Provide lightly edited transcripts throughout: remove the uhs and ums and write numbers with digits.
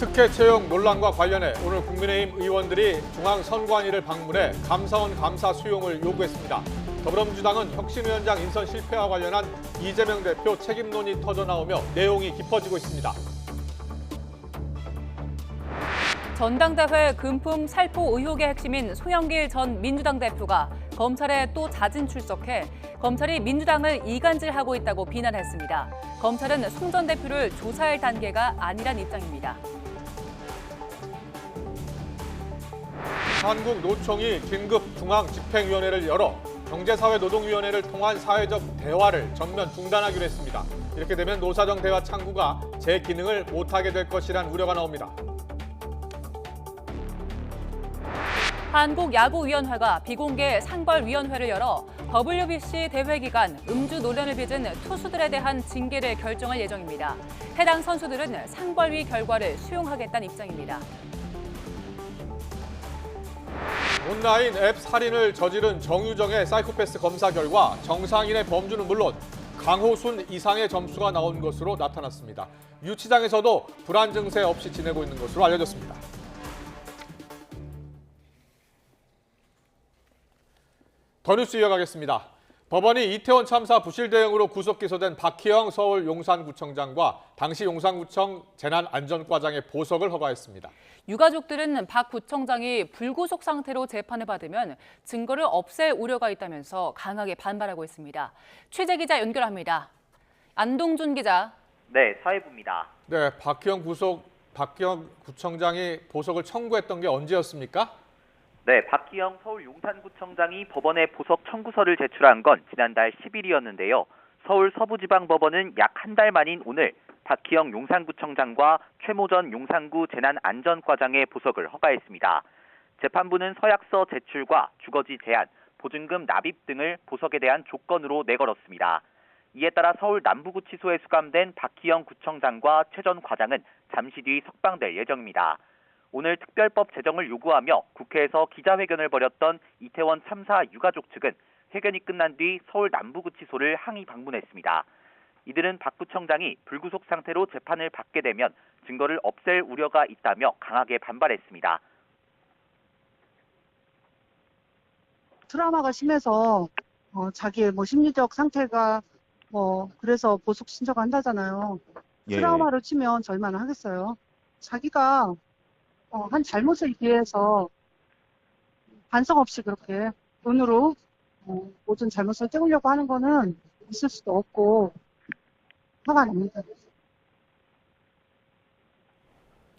특혜 채용 논란과 관련해 오늘 국민의힘 의원들이 중앙선관위를 방문해 감사원 감사 수용을 요구했습니다. 더불어민주당은 혁신위원장 인선 실패와 관련한 이재명 대표 책임론이 터져나오며 내용이 깊어지고 있습니다. 전당대회 금품 살포 의혹의 핵심인 송영길 전 민주당 대표가 검찰에 또 자진 출석해 검찰이 민주당을 이간질하고 있다고 비난했습니다. 검찰은 송 전 대표를 조사할 단계가 아니란 입장입니다. 한국노총이 긴급 중앙집행위원회를 열어 경제사회노동위원회를 통한 사회적 대화를 전면 중단하기로 했습니다. 이렇게 되면 노사정 대화 창구가 제 기능을 못하게 될 것이란 우려가 나옵니다. 한국야구위원회가 비공개 상벌위원회를 열어 WBC 대회 기간 음주 논란을 빚은 투수들에 대한 징계를 결정할 예정입니다. 해당 선수들은 상벌위 결과를 수용하겠다는 입장입니다. 온라인 앱 살인을 저지른 정유정의 사이코패스 검사 결과 정상인의 범주는 물론 강호순 이상의 점수가 나온 것으로 나타났습니다. 유치장에서도 불안 증세 없이 지내고 있는 것으로 알려졌습니다. 더 뉴스 이어가겠습니다. 법원이 이태원 참사 부실 대응으로 구속 기소된 박희영 서울 용산구청장과 당시 용산구청 재난안전과장의 보석을 허가했습니다. 유가족들은 박 구청장이 불구속 상태로 재판을 받으면 증거를 없앨 우려가 있다면서 강하게 반발하고 있습니다. 취재 기자 연결합니다. 안동준 기자. 네, 사회부입니다. 네, 박희영 구청장이 보석을 청구했던 게 언제였습니까? 네, 박희영 서울 용산구청장이 법원에 보석 청구서를 제출한 건 지난달 10일이었는데요. 서울 서부지방법원은 약 한 달 만인 오늘 박희영 용산구청장과 최모 전 용산구 재난안전과장의 보석을 허가했습니다. 재판부는 서약서 제출과 주거지 제한, 보증금 납입 등을 보석에 대한 조건으로 내걸었습니다. 이에 따라 서울 남부구치소에 수감된 박희영 구청장과 최 전 과장은 잠시 뒤 석방될 예정입니다. 오늘 특별법 제정을 요구하며 국회에서 기자회견을 벌였던 이태원 참사 유가족 측은 회견이 끝난 뒤 서울 남부구치소를 항의 방문했습니다. 이들은 박 구청장이 불구속 상태로 재판을 받게 되면 증거를 없앨 우려가 있다며 강하게 반발했습니다. 트라우마가 심해서 자기의 심리적 상태가 그래서 보석 신청한다잖아요. 예. 트라우마로 치면 얼마나 하겠어요. 자기가 한 잘못을 위해서 반성 없이 그렇게 돈으로 모든 잘못을 때우려고 하는 거는 있을 수도 없고 화가 납니다.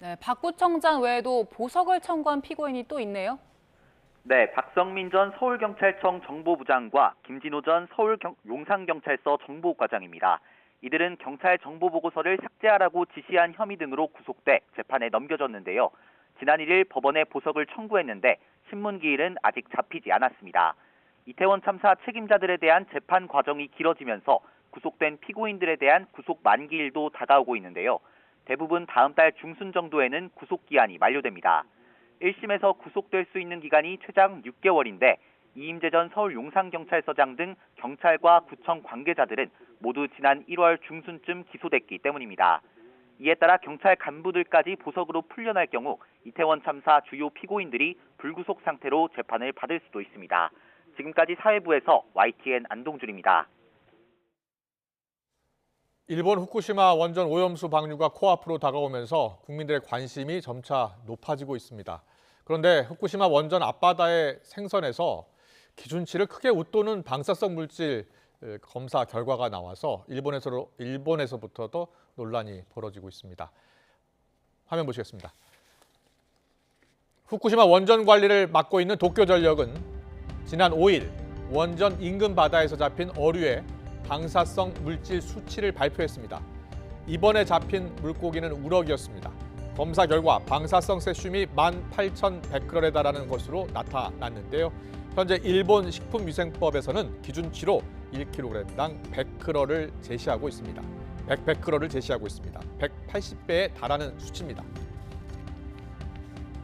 네, 박 구청장 외에도 보석을 청구한 피고인이 또 있네요. 네, 박성민 전 서울경찰청 정보부장과 김진호 전 서울 용산경찰서 정보과장입니다. 이들은 경찰 정보보고서를 삭제하라고 지시한 혐의 등으로 구속돼 재판에 넘겨졌는데요. 지난 1일 법원에 보석을 청구했는데 신문기일은 아직 잡히지 않았습니다. 이태원 참사 책임자들에 대한 재판 과정이 길어지면서 구속된 피고인들에 대한 구속 만기일도 다가오고 있는데요. 대부분 다음 달 중순 정도에는 구속기한이 만료됩니다. 1심에서 구속될 수 있는 기간이 최장 6개월인데 이임재 전 서울 용산경찰서장 등 경찰과 구청 관계자들은 모두 지난 1월 중순쯤 기소됐기 때문입니다. 이에 따라 경찰 간부들까지 보석으로 풀려날 경우 이태원 참사 주요 피고인들이 불구속 상태로 재판을 받을 수도 있습니다. 지금까지 사회부에서 YTN 안동준입니다. 일본 후쿠시마 원전 오염수 방류가 코앞으로 다가오면서 국민들의 관심이 점차 높아지고 있습니다. 그런데 후쿠시마 원전 앞바다의 생선에서 기준치를 크게 웃도는 방사성 물질 검사 결과가 나와서 일본에서부터도 논란이 벌어지고 있습니다. 화면 보시겠습니다. 후쿠시마 원전 관리를 맡고 있는 도쿄전력은 지난 5일 원전 인근 바다에서 잡힌 어류의 방사성 물질 수치를 발표했습니다. 이번에 잡힌 물고기는 우럭이었습니다. 검사 결과 방사성 세슘이 18,100배럴에 달하는 것으로 나타났는데요. 현재 일본 식품위생법에서는 기준치로 1kg당 100배럴을 제시하고 있습니다. 100배럴을 제시하고 있습니다. 180배에 달하는 수치입니다.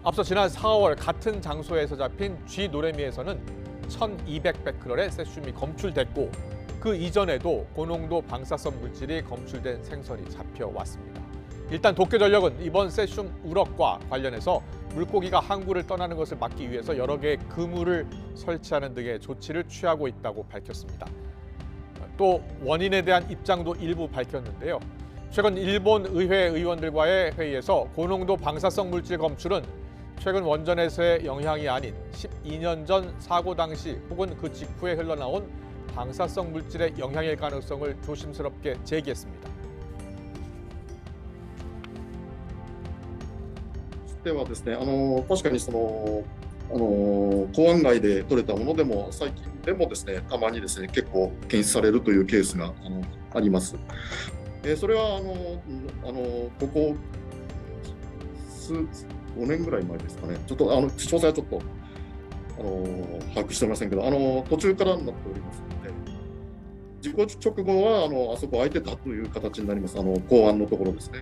앞서 지난 4월 같은 장소에서 잡힌 쥐노래미에서는 1,200배럴의 세슘이 검출됐고 그 이전에도 고농도 방사성 물질이 검출된 생선이 잡혀왔습니다. 일단 도쿄전력은 이번 세슘 우럭과 관련해서 물고기가 항구를 떠나는 것을 막기 위해서 여러 개의 그물을 설치하는 등의 조치를 취하고 있다고 밝혔습니다. 또 원인에 대한 입장도 일부 밝혔는데요. 최근 일본 의회 의원들과의 회의에서 고농도 방사성 물질 검출은 최근 원전에서의 영향이 아닌 12년 전 사고 당시 혹은 그 직후에 흘러나온 방사성 물질의 영향일 가능성을 조심스럽게 제기했습니다. ではですね、確かに港湾外で取れたものでも最近でもですね、たまにですね結構検出されるというケースがあります。それはここ5年ぐらい前ですかね。ちょっと詳細はちょっと把握しておりませんけど、途中からになっておりますので、事故直後はあそこ空いてたという形になります。港湾のところですね。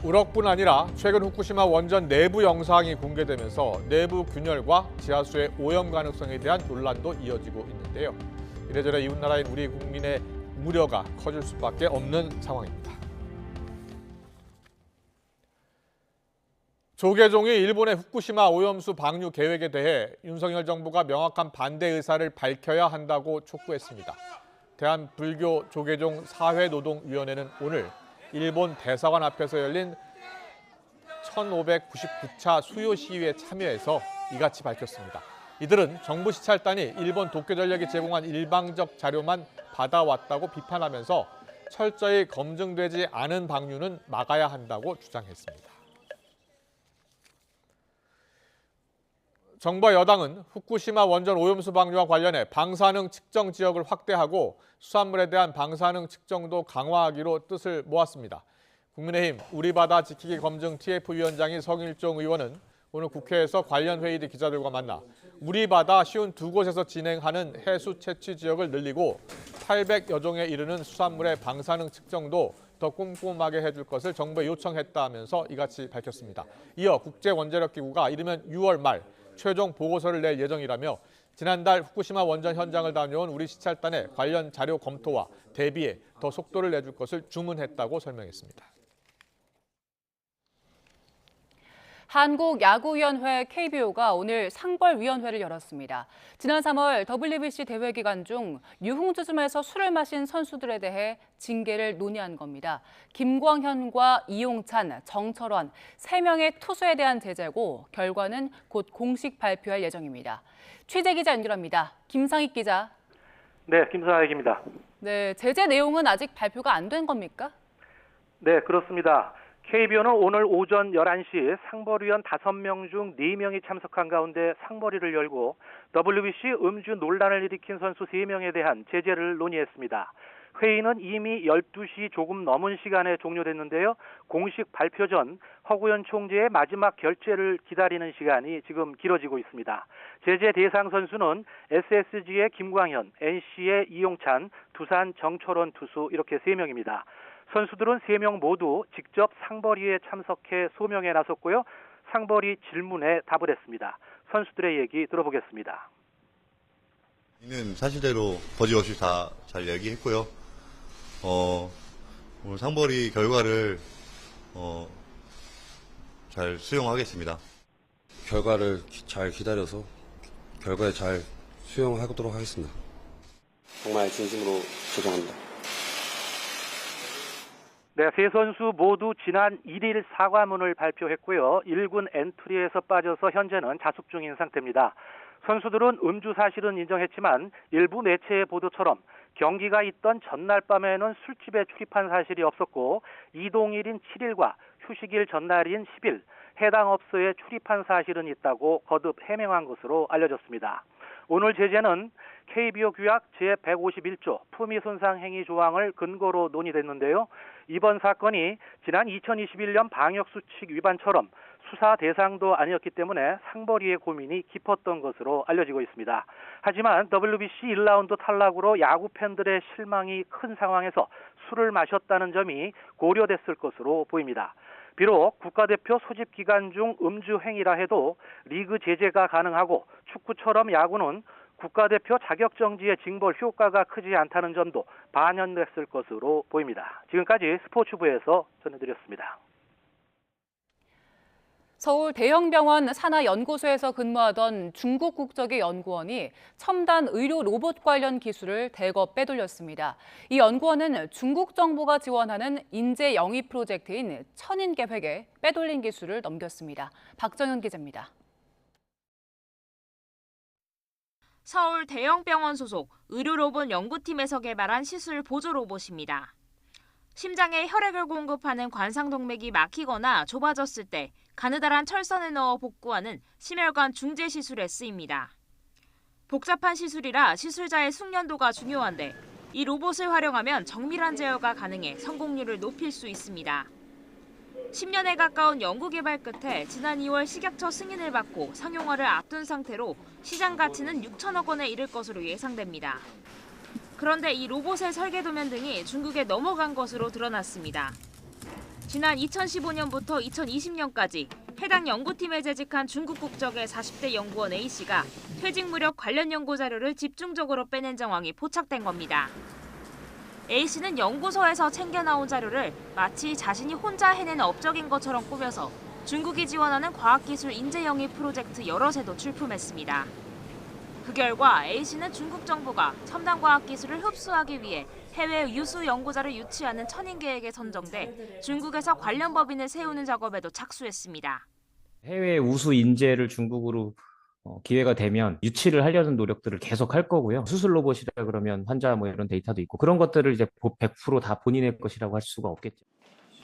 우럭뿐 아니라 최근 후쿠시마 원전 내부 영상이 공개되면서 내부 균열과 지하수의 오염 가능성에 대한 논란도 이어지고 있는데요. 이래저래 이웃나라인 우리 국민의 우려가 커질 수밖에 없는 상황입니다. 조계종이 일본의 후쿠시마 오염수 방류 계획에 대해 윤석열 정부가 명확한 반대 의사를 밝혀야 한다고 촉구했습니다. 대한불교 조계종 사회노동위원회는 오늘 일본 대사관 앞에서 열린 1599차 수요 시위에 참여해서 이같이 밝혔습니다. 이들은 정부 시찰단이 일본 도쿄전력이 제공한 일방적 자료만 받아왔다고 비판하면서 철저히 검증되지 않은 방류는 막아야 한다고 주장했습니다. 정부와 여당은 후쿠시마 원전 오염수 방류와 관련해 방사능 측정 지역을 확대하고 수산물에 대한 방사능 측정도 강화하기로 뜻을 모았습니다. 국민의힘 우리바다 지키기 검증 TF위원장인 성일종 의원은 오늘 국회에서 관련 회의대 기자들과 만나 우리바다 쉬운 두 곳에서 진행하는 해수 채취 지역을 늘리고 800여 종에 이르는 수산물의 방사능 측정도 더 꼼꼼하게 해줄 것을 정부에 요청했다면서 이같이 밝혔습니다. 이어 국제원자력기구가 이르면 6월 말 최종 보고서를 낼 예정이라며 지난달 후쿠시마 원전 현장을 다녀온 우리 시찰단에 관련 자료 검토와 대비에 더 속도를 내줄 것을 주문했다고 설명했습니다. 한국야구위원회 KBO가 오늘 상벌위원회를 열었습니다. 지난 3월 WBC 대회 기간 중 유흥주점에서 술을 마신 선수들에 대해 징계를 논의한 겁니다. 김광현과 이용찬, 정철원 3명의 투수에 대한 제재고 결과는 곧 공식 발표할 예정입니다. 취재 기자 연결합니다. 김상익 기자. 네, 김상익입니다. 네, 제재 내용은 아직 발표가 안 된 겁니까? 네, 그렇습니다. KBO는 오늘 오전 11시 상벌위원 5명 중 4명이 참석한 가운데 상벌위를 열고 WBC 음주 논란을 일으킨 선수 3명에 대한 제재를 논의했습니다. 회의는 이미 12시 조금 넘은 시간에 종료됐는데요. 공식 발표 전 허구현 총재의 마지막 결재를 기다리는 시간이 지금 길어지고 있습니다. 제재 대상 선수는 SSG의 김광현, NC의 이용찬, 두산 정철원 투수 이렇게 3명입니다. 선수들은 3명 모두 직접 상벌위에 참석해 소명에 나섰고요. 상벌위 질문에 답을 했습니다. 선수들의 얘기 들어보겠습니다. 이는 사실대로 거짓없이 다 잘 얘기했고요. 오늘 상벌위 결과를 잘 수용하겠습니다. 결과를 잘 기다려서 결과에 잘 수용하도록 하겠습니다. 정말 진심으로 죄송합니다. 네, 세 선수 모두 지난 1일 사과문을 발표했고요. 1군 엔트리에서 빠져서 현재는 자숙 중인 상태입니다. 선수들은 음주 사실은 인정했지만 일부 매체의 보도처럼 경기가 있던 전날 밤에는 술집에 출입한 사실이 없었고 이동일인 7일과 휴식일 전날인 10일 해당 업소에 출입한 사실은 있다고 거듭 해명한 것으로 알려졌습니다. 오늘 제재는 KBO 규약 제151조 품위손상 행위 조항을 근거로 논의됐는데요. 이번 사건이 지난 2021년 방역수칙 위반처럼 수사 대상도 아니었기 때문에 상벌위의 고민이 깊었던 것으로 알려지고 있습니다. 하지만 WBC 1라운드 탈락으로 야구 팬들의 실망이 큰 상황에서 술을 마셨다는 점이 고려됐을 것으로 보입니다. 비록 국가대표 소집 기간 중 음주 행위라 해도 리그 제재가 가능하고 축구처럼 야구는 국가대표 자격정지의 징벌 효과가 크지 않다는 점도 반영됐을 것으로 보입니다. 지금까지 스포츠부에서 전해드렸습니다. 서울 대형병원 산하연구소에서 근무하던 중국 국적의 연구원이 첨단 의료 로봇 관련 기술을 대거 빼돌렸습니다. 이 연구원은 중국 정부가 지원하는 인재 영입 프로젝트인 천인계획에 빼돌린 기술을 넘겼습니다. 박정현 기자입니다. 서울 대형병원 소속 의료로봇 연구팀에서 개발한 시술 보조 로봇입니다. 심장에 혈액을 공급하는 관상동맥이 막히거나 좁아졌을 때 가느다란 철선을 넣어 복구하는 심혈관 중재 시술에 쓰입니다. 복잡한 시술이라 시술자의 숙련도가 중요한데 이 로봇을 활용하면 정밀한 제어가 가능해 성공률을 높일 수 있습니다. 10년에 가까운 연구 개발 끝에 지난 2월 식약처 승인을 받고 상용화를 앞둔 상태로 시장 가치는 6천억 원에 이를 것으로 예상됩니다. 그런데 이 로봇의 설계 도면 등이 중국에 넘어간 것으로 드러났습니다. 지난 2015년부터 2020년까지 해당 연구팀에 재직한 중국 국적의 40대 연구원 A씨가 퇴직 무렵 관련 연구 자료를 집중적으로 빼낸 정황이 포착된 겁니다. A씨는 연구소에서 챙겨 나온 자료를 마치 자신이 혼자 해낸 업적인 것처럼 꾸며서 중국이 지원하는 과학기술 인재 영입 프로젝트 여럿에도 출품했습니다. 그 결과 A씨는 중국 정부가 첨단 과학기술을 흡수하기 위해 해외 유수 연구자를 유치하는 천인계획에 선정돼 중국에서 관련 법인을 세우는 작업에도 착수했습니다. 해외 우수 인재를 중국으로 기회가 되면 유치를 하려는 노력들을 계속 할 거고요. 수술 로봇이라 그러면 환자 이런 데이터도 있고 그런 것들을 이제 100% 다 본인의 것이라고 할 수가 없겠죠.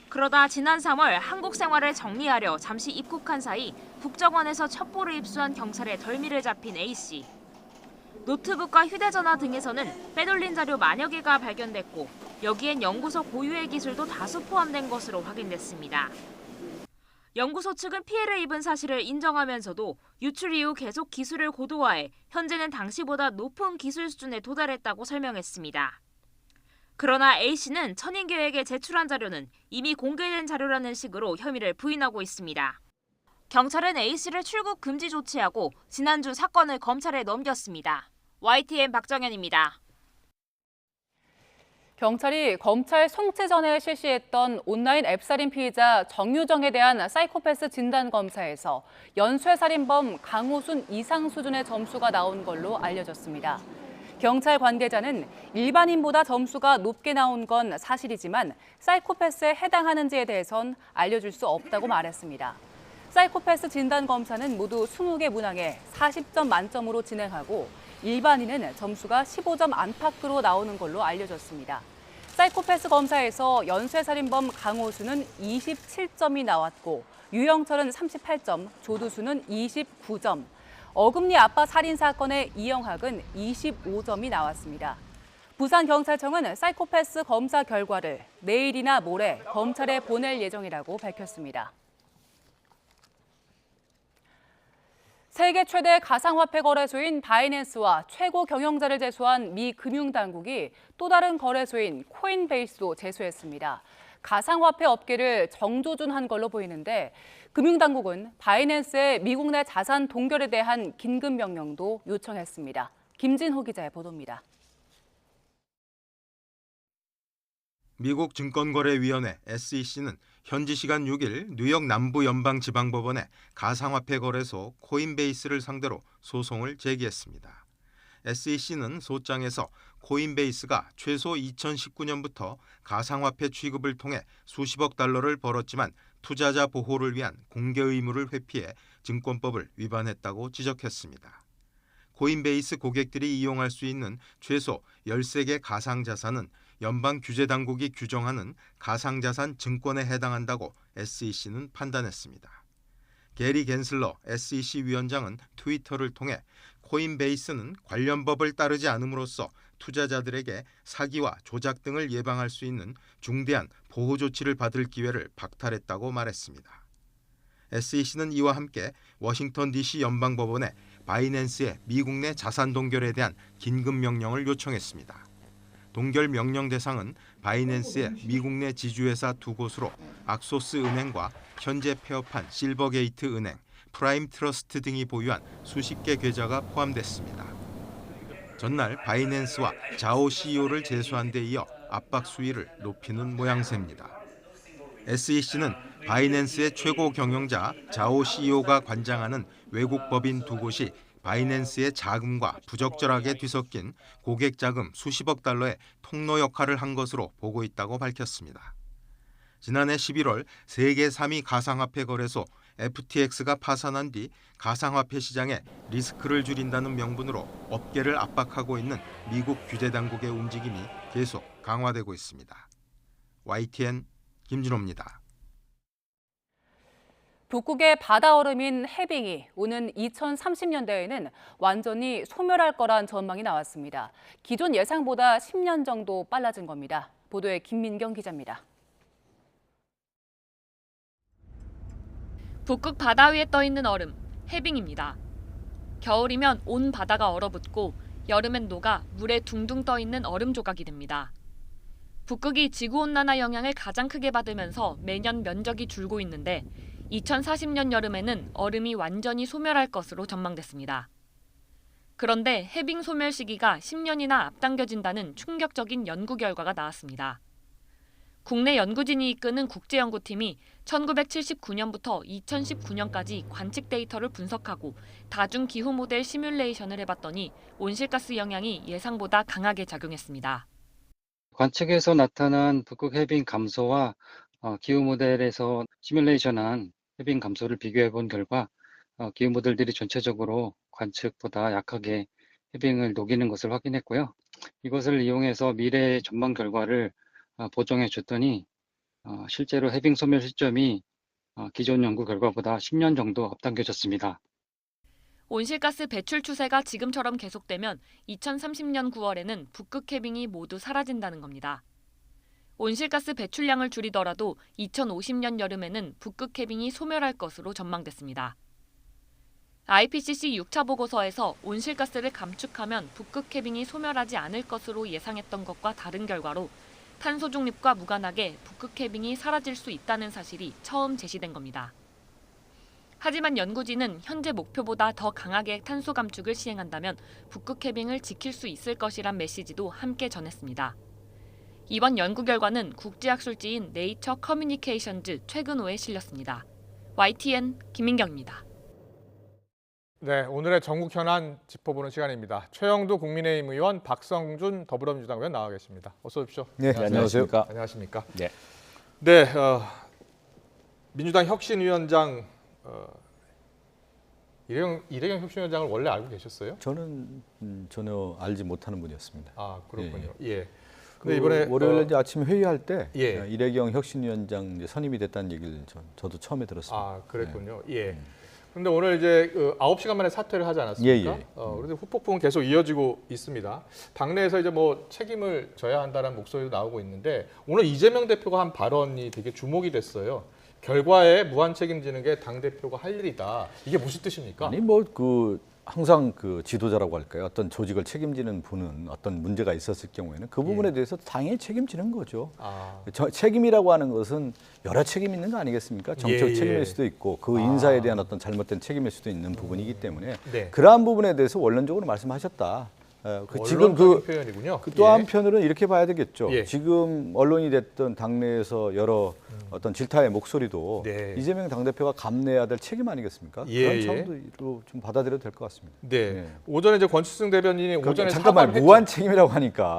그러다 지난 3월 한국 생활을 정리하려 잠시 입국한 사이 국정원에서 첩보를 입수한 경찰에 덜미를 잡힌 A씨. 노트북과 휴대전화 등에서는 빼돌린 자료 만여 개가 발견됐고 여기엔 연구소 고유의 기술도 다수 포함된 것으로 확인됐습니다. 연구소 측은 피해를 입은 사실을 인정하면서도 유출 이후 계속 기술을 고도화해 현재는 당시보다 높은 기술 수준에 도달했다고 설명했습니다. 그러나 A씨는 천인계획에 제출한 자료는 이미 공개된 자료라는 식으로 혐의를 부인하고 있습니다. 경찰은 A씨를 출국 금지 조치하고 지난주 사건을 검찰에 넘겼습니다. YTN 박정현입니다. 경찰이 검찰 송치 전에 실시했던 온라인 앱살인 피의자 정유정에 대한 사이코패스 진단 검사에서 연쇄살인범 강호순 이상 수준의 점수가 나온 걸로 알려졌습니다. 경찰 관계자는 일반인보다 점수가 높게 나온 건 사실이지만 사이코패스에 해당하는지에 대해선 알려줄 수 없다고 말했습니다. 사이코패스 진단 검사는 모두 20개 문항에 40점 만점으로 진행하고 일반인은 점수가 15점 안팎으로 나오는 걸로 알려졌습니다. 사이코패스 검사에서 연쇄살인범 강호수는 27점이 나왔고 유영철은 38점, 조두수는 29점, 어금니 아빠 살인 사건의 이영학은 25점이 나왔습니다. 부산경찰청은 사이코패스 검사 결과를 내일이나 모레 검찰에 보낼 예정이라고 밝혔습니다. 세계 최대 가상화폐 거래소인 바이낸스와 최고 경영자를 제소한 미 금융당국이 또 다른 거래소인 코인베이스도 제소했습니다. 가상화폐 업계를 정조준한 걸로 보이는데 금융당국은 바이낸스의 미국 내 자산 동결에 대한 긴급 명령도 요청했습니다. 김진호 기자의 보도입니다. 미국 증권거래위원회 SEC는 현지 시간 6일 뉴욕 남부연방지방법원에 가상화폐 거래소 코인베이스를 상대로 소송을 제기했습니다. SEC는 소장에서 코인베이스가 최소 2019년부터 가상화폐 취급을 통해 수십억 달러를 벌었지만 투자자 보호를 위한 공개 의무를 회피해 증권법을 위반했다고 지적했습니다. 코인베이스 고객들이 이용할 수 있는 최소 13개 가상자산은 연방규제당국이 규정하는 가상자산 증권에 해당한다고 SEC는 판단했습니다. 게리 겐슬러 SEC 위원장은 트위터를 통해 코인베이스는 관련 법을 따르지 않음으로써 투자자들에게 사기와 조작 등을 예방할 수 있는 중대한 보호 조치를 받을 기회를 박탈했다고 말했습니다. SEC는 이와 함께 워싱턴 DC 연방법원에 바이낸스의 미국 내 자산 동결에 대한 긴급 명령을 요청했습니다. 동결 명령 대상은 바이낸스의 미국 내 지주회사 2곳으로 악소스 은행과 현재 폐업한 실버게이트 은행, 프라임 트러스트 등이 보유한 수십 개 계좌가 포함됐습니다. 전날 바이낸스와 자오 CEO를 제소한 데 이어 압박 수위를 높이는 모양새입니다. SEC는 바이낸스의 최고 경영자 자오 CEO가 관장하는 외국 법인 두 곳이 바이낸스의 자금과 부적절하게 뒤섞인 고객 자금 수십억 달러의 통로 역할을 한 것으로 보고 있다고 밝혔습니다. 지난해 11월 세계 3위 가상화폐 거래소 FTX가 파산한 뒤 가상화폐 시장에 리스크를 줄인다는 명분으로 업계를 압박하고 있는 미국 규제 당국의 움직임이 계속 강화되고 있습니다. YTN 김진호입니다. 북극의 바다 얼음인 해빙이 오는 2030년대에는 완전히 소멸할 거란 전망이 나왔습니다. 기존 예상보다 10년 정도 빨라진 겁니다. 보도에 김민경 기자입니다. 북극 바다 위에 떠 있는 얼음, 해빙입니다. 겨울이면 온 바다가 얼어붙고 여름엔 녹아 물에 둥둥 떠 있는 얼음 조각이 됩니다. 북극이 지구온난화 영향을 가장 크게 받으면서 매년 면적이 줄고 있는데 2040년 여름에는 얼음이 완전히 소멸할 것으로 전망됐습니다. 그런데 해빙 소멸 시기가 10년이나 앞당겨진다는 충격적인 연구 결과가 나왔습니다. 국내 연구진이 이끄는 국제연구팀이 1979년부터 2019년까지 관측 데이터를 분석하고 다중 기후 모델 시뮬레이션을 해봤더니 온실가스 영향이 예상보다 강하게 작용했습니다. 관측에서 나타난 북극 해빙 감소와 기후 모델에서 시뮬레이션한 해빙 감소를 비교해 본 결과 기후 모델들이 전체적으로 관측보다 약하게 해빙을 녹이는 것을 확인했고요. 이것을 이용해서 미래 전망 결과를 보정해 줬더니 실제로 해빙 소멸 시점이 기존 연구 결과보다 10년 정도 앞당겨졌습니다. 온실가스 배출 추세가 지금처럼 계속되면 2030년 9월에는 북극 해빙이 모두 사라진다는 겁니다. 온실가스 배출량을 줄이더라도 2050년 여름에는 북극 해빙이 소멸할 것으로 전망됐습니다. IPCC 6차 보고서에서 온실가스를 감축하면 북극 해빙이 소멸하지 않을 것으로 예상했던 것과 다른 결과로 탄소 중립과 무관하게 북극 해빙이 사라질 수 있다는 사실이 처음 제시된 겁니다. 하지만 연구진은 현재 목표보다 더 강하게 탄소 감축을 시행한다면 북극 해빙을 지킬 수 있을 것이란 메시지도 함께 전했습니다. 이번 연구 결과는 국제학술지인 네이처 커뮤니케이션즈 최근호에 실렸습니다. YTN 김민경입니다. 네, 오늘의 전국 현안 짚어보는 시간입니다. 최영두 국민의힘 의원, 박성준 더불어민주당 의원 나와 계십니다. 어서 오십시오. 네, 안녕하십니까. 안녕하십니까. 네. 네, 민주당 혁신위원장 이래경 혁신위원장을 원래 알고 계셨어요? 저는 전혀 알지 못하는 분이었습니다. 아, 그렇군요. 예. 근데 이번에 월요일 이제 아침 회의할 때 예. 이래경 혁신위원장 이제 선임이 됐다는 얘기를 저도 처음에 들었습니다. 아, 그랬군요. 예. 그런데 오늘 이제 9시간 만에 사퇴를 하지 않았습니까? 예. 그런데 후폭풍은 계속 이어지고 있습니다. 당내에서 이제 뭐 책임을 져야 한다는 목소리도 나오고 있는데 오늘 이재명 대표가 한 발언이 되게 주목이 됐어요. 결과에 무한 책임지는 게 당 대표가 할 일이다. 이게 무슨 뜻입니까? 아니 항상 그 지도자라고 할까요? 어떤 조직을 책임지는 분은 어떤 문제가 있었을 경우에는 그 부분에 대해서 당연히 책임지는 거죠. 책임이라고 하는 것은 여러 책임이 있는 거 아니겠습니까? 정책 책임일 수도 있고 그 인사에 대한 어떤 잘못된 책임일 수도 있는 부분이기 때문에 그러한 부분에 대해서 원론적으로 말씀하셨다. 지금 표현이군요. 또 한편으로는 이렇게 봐야 되겠죠. 지금 언론이 됐던 당내에서 여러 어떤 질타의 목소리도 이재명 당대표가 감내해야 될 책임 아니겠습니까? 그런 차원도 좀 받아들여도 될 것 같습니다. 네. 오전에 이제 권치승 대변인이 오전에 잠깐만 무한 책임이라고 하니까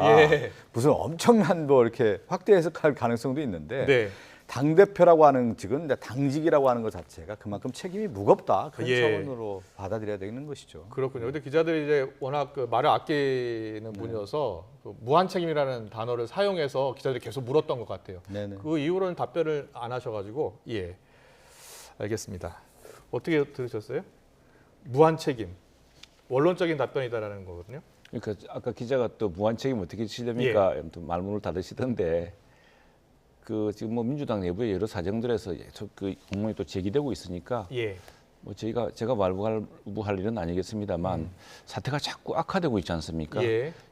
무슨 엄청난 이렇게 확대 해석할 가능성도 있는데 당대표라고 하는 직은 당직이라고 하는 것 자체가 그만큼 책임이 무겁다. 그런 차원으로 받아들여야 되는 것이죠. 그렇군요. 근데 기자들이 이제 워낙 말을 아끼는 분이어서 무한 책임이라는 단어를 사용해서 기자들이 계속 물었던 것 같아요. 그 이후로는 답변을 안 하셔가지고 알겠습니다. 어떻게 들으셨어요? 무한 책임. 원론적인 답변이다라는 거거든요. 그러니까 아까 기자가 또 무한 책임 어떻게 지십니까? 말문을 닫으시던데 지금 민주당 내부의 여러 사정들에서 공문이 또 제기되고 있으니까 제가 말부할 일은 아니겠습니다만 사태가 자꾸 악화되고 있지 않습니까?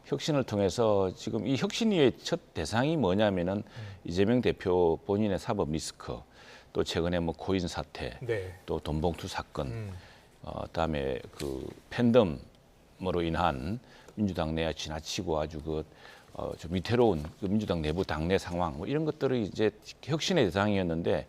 혁신을 통해서 지금 이 혁신위의 첫 대상이 뭐냐면은 이재명 대표 본인의 사법 리스크, 또 최근에 코인 사태, 또 돈봉투 사건, 그다음에 팬덤으로 인한 민주당 내에 지나치고 아주 좀 위태로운 그 민주당 내부 당내 상황 뭐 이런 것들이 이제 혁신의 대상이었는데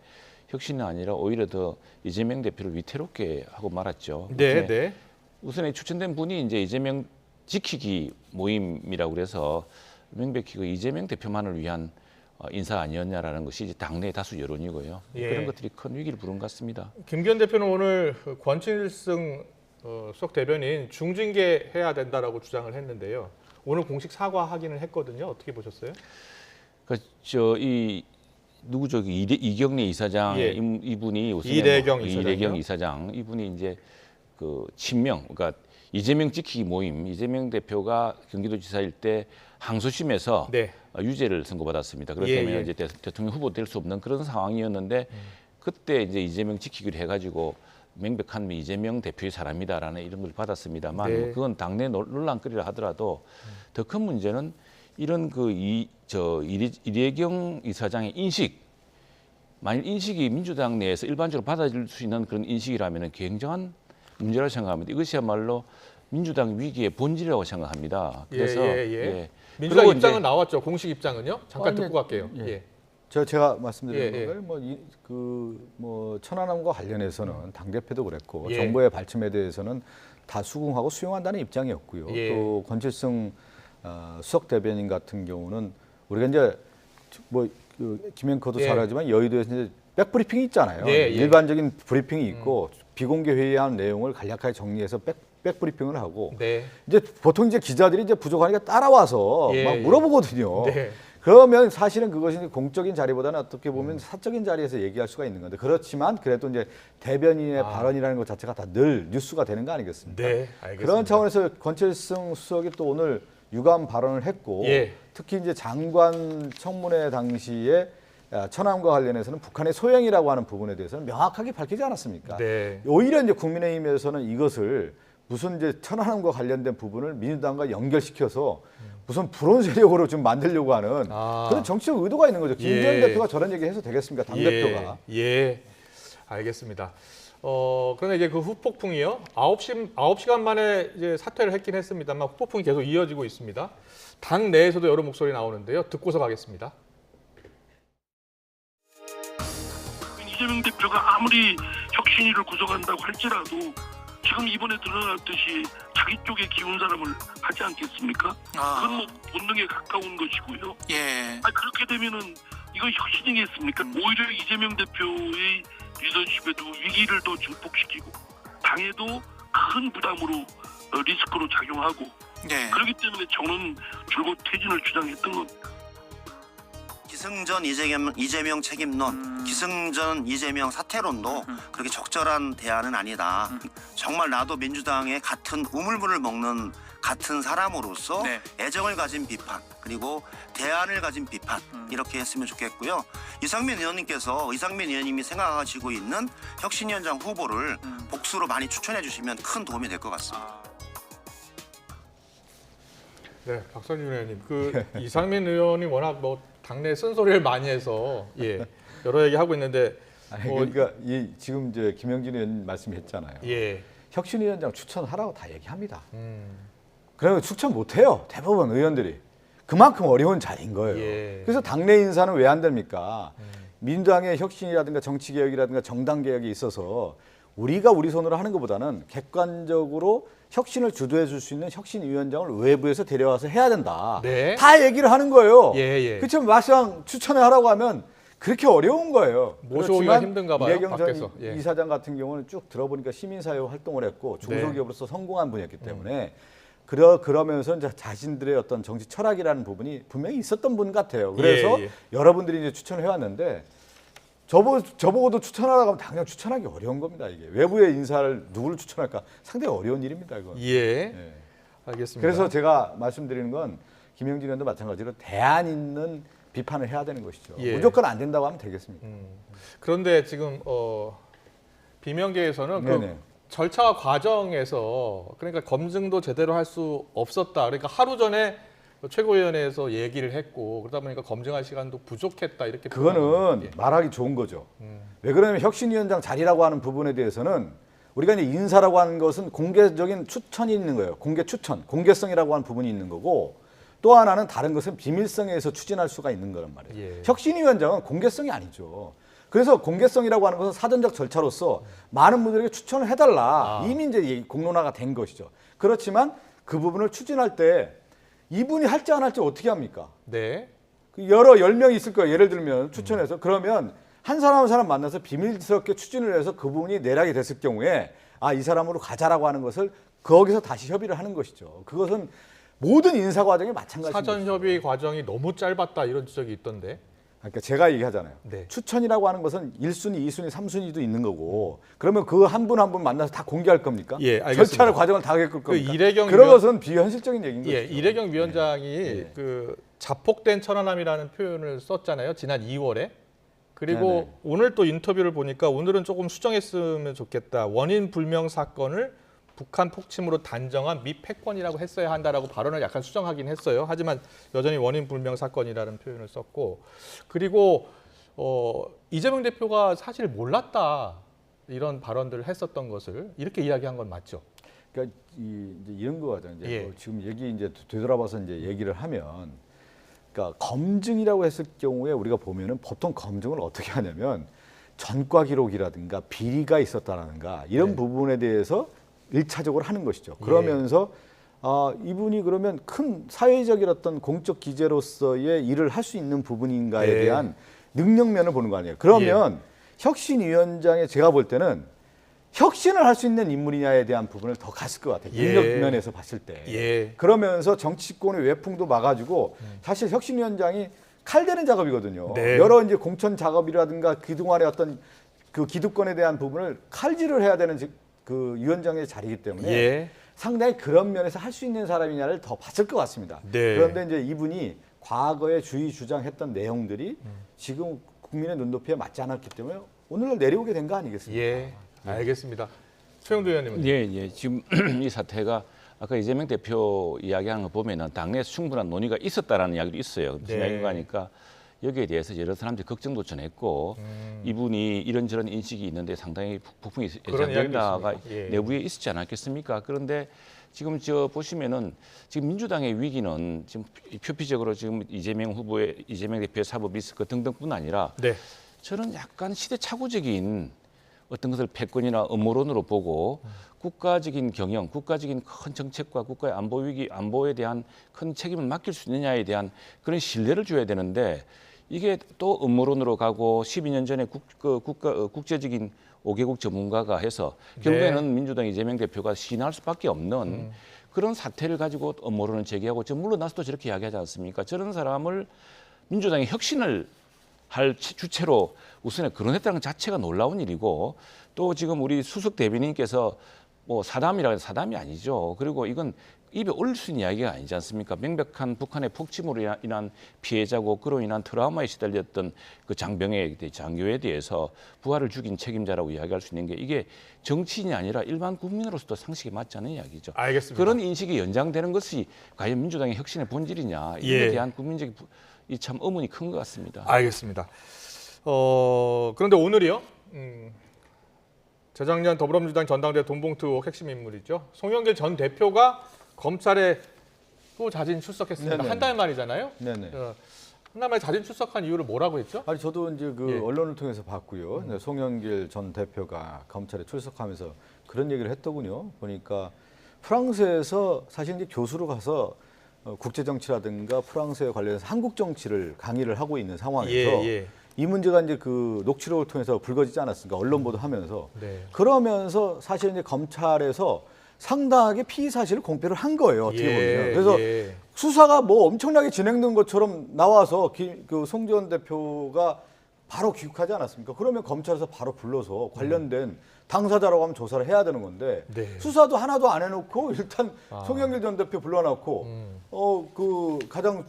혁신이 아니라 오히려 더 이재명 대표를 위태롭게 하고 말았죠. 네. 우선에 추천된 분이 이제 이재명 지키기 모임이라고 그래서 명백히 그 이재명 대표만을 위한 인사 아니었냐라는 것이 이제 당내 다수 여론이고요. 예. 그런 것들이 큰 위기를 부른 것 같습니다. 김기현 대표는 오늘 권칠승 수석 대변인 중징계해야 된다라고 주장을 했는데요. 오늘 공식 사과 확인을 했거든요. 어떻게 보셨어요? 누구죠? 이경래 이사장 예. 이분이 이래경 이사장 이분이 이제 그 친명, 그러니까 이재명 지키기 모임, 이재명 대표가 경기도지사일 때 항소심에서 네. 유죄를 선고받았습니다. 그렇기 때문에 이제 대통령 후보 될 수 없는 그런 상황이었는데 그때 이제 이재명 지키기를 해가지고 명백한 이재명 대표의 사람이다라는 이런 걸 받았습니다만 네. 그건 당내 논란거리라 하더라도 더 큰 문제는 이런 이래경 이사장의 인식, 만일 인식이 민주당 내에서 일반적으로 받아들일 수 있는 그런 인식이라면 굉장한 문제라고 생각합니다. 이것이야말로 민주당 위기의 본질이라고 생각합니다. 그래서 민주당 입장은 나왔죠. 공식 입장은요? 잠깐 듣고 갈게요. 제가 말씀드린 걸 천안함과 관련해서는 당 대표도 그랬고 정부의 발침에 대해서는 다 수긍하고 수용한다는 입장이었고요. 또 권칠승 수석 대변인 같은 경우는 우리가 이제 김앵커도 잘 알지만 여의도에서 이제 백브리핑이 있잖아요. 일반적인 브리핑이 있고 비공개 회의한 내용을 간략하게 정리해서 백브리핑을 하고 이제 보통 이제 기자들이 이제 부족하니까 따라와서 막 물어보거든요. 그러면 사실은 그것이 공적인 자리보다는 어떻게 보면 사적인 자리에서 얘기할 수가 있는 건데 그렇지만 그래도 이제 대변인의 발언이라는 것 자체가 다 늘 뉴스가 되는 거 아니겠습니까? 네, 알겠습니다. 그런 차원에서 권칠승 수석이 또 오늘 유감 발언을 했고 특히 이제 장관 청문회 당시에 천안함과 관련해서는 북한의 소행이라고 하는 부분에 대해서는 명확하게 밝히지 않았습니까? 오히려 이제 국민의힘에서는 이것을 무슨 이제 천안함과 관련된 부분을 민주당과 연결시켜서 무슨 불온 세력으로 좀 만들려고 하는 그런 정치적 의도가 있는 거죠. 김기현 대표가 저런 얘기 해서 되겠습니까? 당대표가. 알겠습니다. 그런데 이제 그 후폭풍이요. 9시간 만에 이제 사퇴를 했긴 했습니다만 후폭풍이 계속 이어지고 있습니다. 당 내에서도 여러 목소리 나오는데요. 듣고서 가겠습니다. 이재명 대표가 아무리 혁신위를 구성한다고 할지라도 지금 이번에 드러났듯이 자기 쪽에 기운 사람을 하지 않겠습니까? 그건 뭐 본능에 가까운 것이고요. 그렇게 되면은 이거 혁신이겠습니까? 오히려 이재명 대표의 리더십에도 위기를 더 증폭시키고 당에도 큰 부담으로 리스크로 작용하고 그렇기 때문에 저는 줄곧 퇴진을 주장했던 겁니다. 기승전 이재명 책임론, 기승전 이재명 사퇴론도 그렇게 적절한 대안은 아니다. 정말 나도 민주당의 같은 우물물을 먹는 같은 사람으로서 애정을 가진 비판 그리고 대안을 가진 비판 이렇게 했으면 좋겠고요. 이상민 의원님이 생각하시고 있는 혁신위원장 후보를 복수로 많이 추천해 주시면 큰 도움이 될 것 같습니다. 네, 박선준 의원님, 이상민 의원이 워낙 당내 쓴소리를 많이 해서 여러 얘기 하고 있는데 그러니까 지금 이제 김영진 의원 말씀했잖아요. 혁신위원장 추천하라고 다 얘기합니다. 그러면 추천 못해요. 대부분 의원들이. 그만큼 어려운 자리인 거예요. 그래서 당내 인사는 왜 안 됩니까? 민주당의 혁신이라든가 정치개혁이라든가 정당개혁이 있어서 우리가 우리 손으로 하는 것보다는 객관적으로 혁신을 주도해 줄 수 있는 혁신위원장을 외부에서 데려와서 해야 된다. 다 얘기를 하는 거예요. 그렇지만 막상 추천을 하라고 하면 그렇게 어려운 거예요. 모셔오기가 힘든가 봐요. 이래경 밖에서. 전 이사장 같은 경우는 쭉 들어보니까 시민사회 활동을 했고 중소기업으로서 성공한 분이었기 때문에 그러면서 이제 자신들의 어떤 정치 철학이라는 부분이 분명히 있었던 분 같아요. 그래서 여러분들이 이제 추천을 해왔는데 저보고도 추천하라고 하면 당장 추천하기 어려운 겁니다. 이게 외부의 인사를 누구를 추천할까 상당히 어려운 일입니다. 이건. 알겠습니다. 그래서 제가 말씀드리는 건 김영진 의원도 마찬가지로 대안 있는 비판을 해야 되는 것이죠. 무조건 안 된다고 하면 되겠습니까? 그런데 지금 비명계에서는 그 절차 과정에서 그러니까 검증도 제대로 할 수 없었다. 그러니까 하루 전에 최고위원회에서 얘기를 했고 그러다 보니까 검증할 시간도 부족했다 이렇게. 그거는 말하기 좋은 거죠. 왜 그러냐면 혁신위원장 자리라고 하는 부분에 대해서는 우리가 이제 인사라고 하는 것은 공개적인 추천이 있는 거예요. 공개 추천, 공개성이라고 하는 부분이 있는 거고 또 하나는 다른 것은 비밀성에서 추진할 수가 있는 거란 말이에요. 예. 혁신위원장은 공개성이 아니죠. 그래서 공개성이라고 하는 것은 사전적 절차로서 많은 분들에게 추천을 해달라. 이미 이제 공론화가 된 것이죠. 그렇지만 그 부분을 추진할 때 이분이 할지 안 할지 어떻게 합니까? 네. 여러 10명이 있을 거예요. 예를 들면 추천해서 그러면 한 사람 한 사람 만나서 비밀스럽게 추진을 해서 그분이 내락이 됐을 경우에 이 사람으로 가자라고 하는 것을 거기서 다시 협의를 하는 것이죠. 그것은 모든 인사 과정이 마찬가지입니다. 사전 협의 과정이 너무 짧았다 이런 지적이 있던데. 그러니까 제가 얘기하잖아요. 네. 추천이라고 하는 것은 1순위, 2순위, 3순위도 있는 거고 그러면 그 한 분 한 분 만나서 다 공개할 겁니까? 예, 알겠습니다. 절차를 과정을 다 겪을 겁니까? 이래경 그런 것은 비현실적인 얘기인 거죠. 이래경 위원장이 그 자폭된 천안함이라는 표현을 썼잖아요. 지난 2월에. 그리고 네네. 오늘 또 인터뷰를 보니까 오늘은 조금 수정했으면 좋겠다. 원인 불명 사건을 북한 폭침으로 단정한 미패권이라고 했어야 한다라고 발언을 약간 수정하긴 했어요. 하지만 여전히 원인 불명 사건이라는 표현을 썼고 그리고 이재명 대표가 사실 몰랐다 이런 발언들을 했었던 것을 이렇게 이야기한 건 맞죠? 그러니까 이제 이런 거죠. 이제 지금 얘기 이제 되돌아봐서 이제 얘기를 하면, 그러니까 검증이라고 했을 경우에 우리가 보면은 보통 검증을 어떻게 하냐면 전과 기록이라든가 비리가 있었다라든가 이런 부분에 대해서 1차적으로 하는 것이죠. 그러면서 이분이 그러면 큰 사회적인 어떤 공적 기재로서의 일을 할 수 있는 부분인가에 대한 능력면을 보는 거 아니에요. 그러면 혁신위원장의 제가 볼 때는 혁신을 할 수 있는 인물이냐에 대한 부분을 더 갔을 것 같아요. 능력면에서 봤을 때. 그러면서 정치권의 외풍도 막아주고 사실 혁신위원장이 칼대는 작업이거든요. 여러 이제 공천 작업이라든가 그동안의 어떤 그 기득권에 대한 부분을 칼질을 해야 되는 그 위원장의 자리이기 때문에 상당히 그런 면에서 할 수 있는 사람이냐를 더 봤을 것 같습니다. 그런데 이제 이분이 과거에 주의 주장했던 내용들이 지금 국민의 눈높이에 맞지 않았기 때문에 오늘날 내려오게 된 거 아니겠습니까? 알겠습니다. 최영두 의원님은? 지금 이 사태가 아까 이재명 대표 이야기하는 거 보면은 당내에서 충분한 논의가 있었다라는 이야기도 있어요. 무슨 이야기가 하니까 여기에 대해서 여러 사람들이 걱정도 전했고 이분이 이런저런 인식이 있는데 상당히 북풍이 예상된다가 내부에 있었지 않았겠습니까? 그런데 지금 보시면은 지금 민주당의 위기는 지금 표피적으로 지금 이재명 대표의 사법 리스크 등등뿐 아니라 저는 약간 시대착오적인 어떤 것을 패권이나 음모론으로 보고 국가적인 경영, 국가적인 큰 정책과 국가의 안보 위기, 안보에 대한 큰 책임을 맡길 수 있느냐에 대한 그런 신뢰를 줘야 되는데 이게 또 음모론으로 가고 12년 전에 국제적인 5개국 전문가가 해서 결국에는 민주당 이재명 대표가 시인할 수밖에 없는 그런 사태를 가지고 음모론을 제기하고 저 물러나서도 저렇게 이야기하지 않습니까? 저런 사람을 민주당이 혁신을 할 주체로 우선에 거론했다는 것 자체가 놀라운 일이고 또 지금 우리 수석 대변인께서 뭐 사담이라 해서 사담이 아니죠. 그리고 이건 입에 올릴 수 있는 이야기가 아니지 않습니까? 명백한 북한의 폭침으로 인한 피해자고 그로 인한 트라우마에 시달렸던 그 장교에 대해서 부하를 죽인 책임자라고 이야기할 수 있는 게 이게 정치인이 아니라 일반 국민으로서도 상식에 맞지 않는 이야기죠. 알겠습니다. 그런 인식이 연장되는 것이 과연 민주당의 혁신의 본질이냐 이에 대한 국민적 이 참 의문이 큰 것 같습니다. 알겠습니다. 그런데 오늘이요. 재작년 더불어민주당 전당대 돈봉투 의혹 핵심 인물이죠. 송영길 전 대표가 검찰에 또 자진 출석했습니다. 한 달 만이잖아요. 한 달 만에 자진 출석한 이유를 뭐라고 했죠? 아니 저도 이제 그 언론을 통해서 봤고요. 송영길 전 대표가 검찰에 출석하면서 그런 얘기를 했더군요. 보니까 프랑스에서 사실 이제 교수로 가서 국제 정치라든가 프랑스에 관련해서 한국 정치를 강의를 하고 있는 상황에서 이 문제가 이제 그 녹취록을 통해서 불거지지 않았습니까? 언론 보도하면서 그러면서 사실 이제 검찰에서 상당하게 피의 사실을 공표를 한 거예요. 어떻게 보면. 그래서 수사가 뭐 엄청나게 진행된 것처럼 나와서 그 송지원 대표가 바로 귀국하지 않았습니까? 그러면 검찰에서 바로 불러서 관련된 당사자라고 하면 조사를 해야 되는 건데 수사도 하나도 안 해놓고 일단 송영길 전 대표 불러놓고 그 가장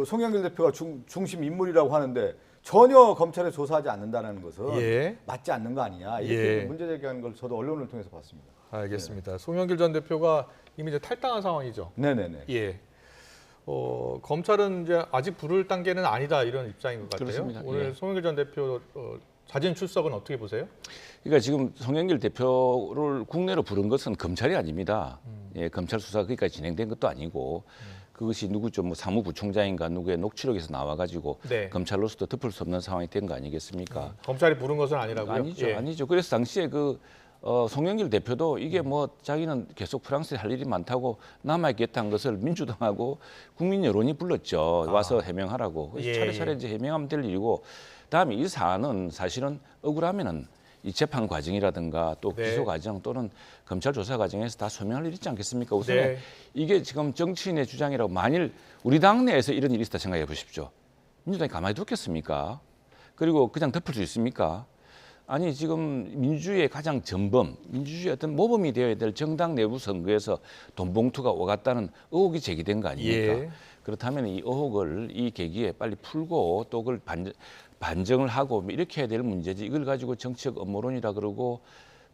송영길 대표가 중심 인물이라고 하는데 전혀 검찰에 조사하지 않는다는 것은 맞지 않는 거 아니냐 이렇게 문제 제기하는 걸 저도 언론을 통해서 봤습니다. 알겠습니다. 송영길 전 대표가 이미 이제 탈당한 상황이죠. 네네네. 검찰은 이제 아직 부를 단계는 아니다 이런 입장인 것 같아요. 그렇습니다. 오늘 예. 송영길 전 대표 자진 출석은 어떻게 보세요? 그러니까 지금 송영길 대표를 국내로 부른 것은 검찰이 아닙니다. 예, 검찰 수사가 거기까지 진행된 것도 아니고 그것이 누구죠? 뭐 사무부총장인가 누구의 녹취록에서 나와가지고 네. 검찰로서도 덮을 수 없는 상황이 된 거 아니겠습니까? 검찰이 부른 것은 아니라고요? 아니죠, 예. 아니죠. 그래서 당시에 송영길 대표도 이게 뭐 자기는 계속 프랑스에 할 일이 많다고 남아있겠다는 것을 민주당하고 국민 여론이 불렀죠. 와서 해명하라고. 그래서 예, 차례차례 이제 해명하면 될 일이고, 다음에 이 사안은 사실은 억울하면은 이 재판 과정이라든가 또 네. 기소 과정 또는 검찰 조사 과정에서 다 소명할 일 있지 않겠습니까? 우선 네. 이게 지금 정치인의 주장이라고 만일 우리 당내에서 이런 일이 있다 생각해 보십시오. 민주당이 가만히 두겠습니까? 그리고 그냥 덮을 수 있습니까? 아니 지금 민주주의의 가장 전범, 민주주의의 어떤 모범이 되어야 될 정당 내부 선거에서 돈 봉투가 오갔다는 의혹이 제기된 거 아닙니까? 예. 그렇다면 이 의혹을 이 계기에 빨리 풀고 또 그걸 반정을 하고 이렇게 해야 될 문제지, 이걸 가지고 정치적 음모론이라 그러고